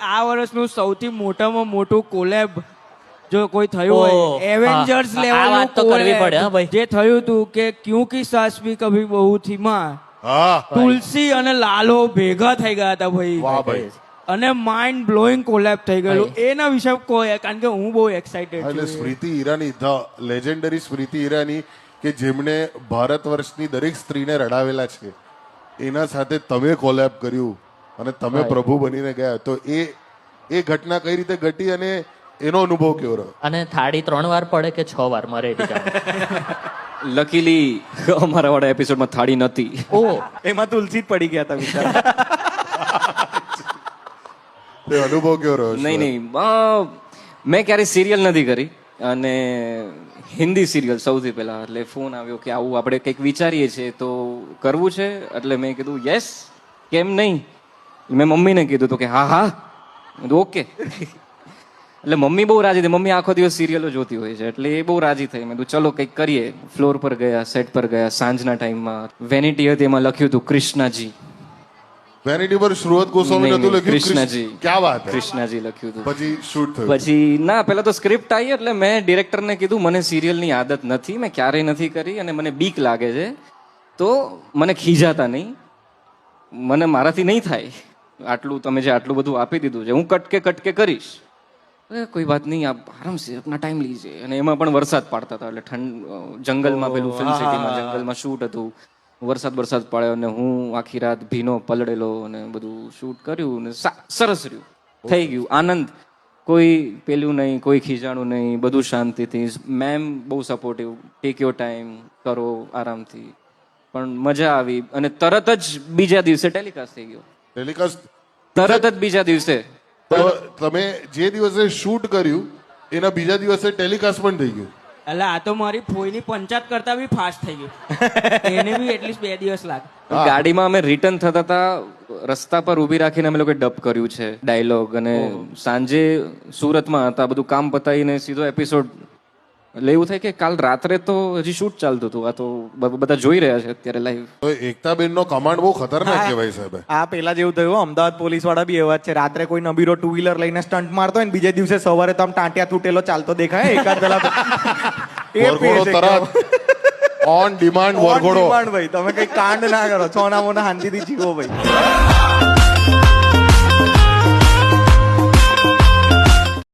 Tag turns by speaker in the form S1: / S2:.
S1: આ વર્ષનું સૌથી મોટામાં મોટું કોલેબ જો કોઈ થયું હોય એવેન્જર્સ
S2: આ
S1: લેવલનું
S2: વાત તો કરવી પડે, હા ભાઈ.
S1: જે થયું હતું કે ક્યું કી સાસ ભી કભી બહુ થી માં
S3: હા
S1: તુલસી અને લાલો ભેગા થઈ ગયા હતા ભાઈ
S3: વાહ ભાઈ
S1: અને માઇન્ડ બ્લોઈંગ કોલેબ થઈ ગયેલું એના વિશે કોઈ કારણ કે હું બહુ એક્સાઇટેડ
S3: એટલે
S1: છું
S3: સ્મૃતિ ઈરાની ધ લેજેન્ડરી સ્મૃતિ ઈરાની કે જેમણે ભારત વર્ષની દરેક સ્ત્રીને રડાવેલા છે એના સાથે તમે કોલેબ કર્યું અને તમે પ્રભુ બનીને ગયા તો એ ઘટના કઈ રીતે ઘટી અને એનો અનુભવ કેવો રહ્યો?
S2: અને થાળી 3 વાર પડે કે 6 વાર મારે ટીકા
S4: લકીલી અમારા વાળા એપિસોડમાં થાળી નથી.
S2: ઓ
S1: એમાં તુલસી જ પડી ગયા હતા બિચારા
S3: તે અનુભવ કેવો રહ્યો?
S4: નહીં નહીં મેં ક્યારેય સિરિયલ નથી કરી અને હિન્દી સિરિયલ સૌથી પહેલા એટલે ફોન આવ્યો કે આવું આપણે કંઈક વિચારીએ છીએ તો કરવું છે એટલે મેં કીધું યસ કેમ નહીં. મેં મમ્મીને કીધું તો કે હા હા ઓકે એટલે મમ્મી બહુ રાજી થઈ. મમ્મી આખો દિવસ સિરિયલો જોતી હોય છે એટલે એ બહુ રાજી થઈ. મેં કીધું ચલો કંઈક કરીએ. ફ્લોર પર ગયા, સેટ પર ગયા. સાંજના ટાઈમમાં વેનિટી હતી એમાં લખ્યું હતું કૃષ્ણાજી.
S3: વેનિટી પર શરૂઆત ગોસ્વામી
S4: નહીં,
S3: નતું
S4: નહીં,
S3: લખ્યું?
S4: કૃષ્ણજી.
S3: ક્યાં વાત હે?
S4: કૃષ્ણાજી લખ્યું હતું.
S3: પછી શૂટ થયું?
S4: પછી ના પેલા તો સ્ક્રિપ્ટ આવી એટલે મેં ડિરેક્ટરને કીધું મને સિરિયલની આદત નથી, મેં ક્યારેય નથી કરી અને મને બીક લાગે છે તો મને ખીજાતા નહીં, મને મારાથી નહીં થાય આટલું તમે જે આટલું બધું આપી દીધું છે હું કટકે કરીશ. અરે કોઈ વાત નહીં આપ આરામ સે अपना ટાઈમ લીજે. અને એમાં પણ વરસાદ પાડતા હતા એટલે જંગલમાં પેલું ફિલ્મ સિટીમાં જંગલમાં શૂટ હતું. વરસાદ પાડ્યો અને હું આખી રાત ભીનો પલળેલો અને બધું શૂટ કર્યું ને સરસ રહ્યું, થઈ ગયું આનંદ. કોઈ પેલું નહીં, કોઈ ખીજાણું નહીં, બધું શાંતિથી. મેમ બહુ સપોર્ટિવ, ટેક યોર ટાઈમ, કરો આરામથી. પણ મજા આવી અને તરત જ બીજા દિવસે ટેલિકાસ્ટ થઈ ગયો.
S3: ટેલિકાસ્ટ
S4: તરત જ બીજા દિવસે.
S3: તમે જે દિવસે શૂટ કર્યું એના બીજા દિવસે ટેલિકાસ્ટ પણ થઈ ગયું?
S1: એટલે આ તો મારી ફોઈની પંચાયત કરતા બી ફાસ્ટ થઈ ગયું એને બી એટલીસ્ટ 2 દિવસ લાગે.
S4: ગાડીમાં અમે રિટર્ન થતા હતા રસ્તા પર ઊભી રાખીને અમે લોકો ડબ કર્યું છે ડાયલોગ અને સાંજે સુરતમાં હતા બધું કામ પતાવીને સીધો એપિસોડ. એટલે એવું થાય કે કાલ રાત્રે તો હજી શૂટ ચાલતું હતું. આ તો બધા જોઈ રહ્યા છે અત્યારે લાઈવ.
S3: તો એકતાબેન નો કમાન્ડ બહુ ખતરનાક કહેવાય સાહેબ.
S5: આ પેલા જેવું થયું અમદાવાદ પોલીસ વાળા બી એવા જ છે. રાત્રે કોઈ નબીરો 2 વ્હીલર લઈને સ્ટન્ટ મારતો હોય ને બીજે દિવસે સવારે તો આમ ટાંટિયા તૂટેલો ચાલતો દેખાય એકાદ પેલા
S3: વરઘોડો તરત ઓન ડિમાન્ડ વરઘોડો.
S5: ભાઈ તમે કઈ કાંડ ના કરો, છોના મોના શાંતિથી જીવો ભાઈ.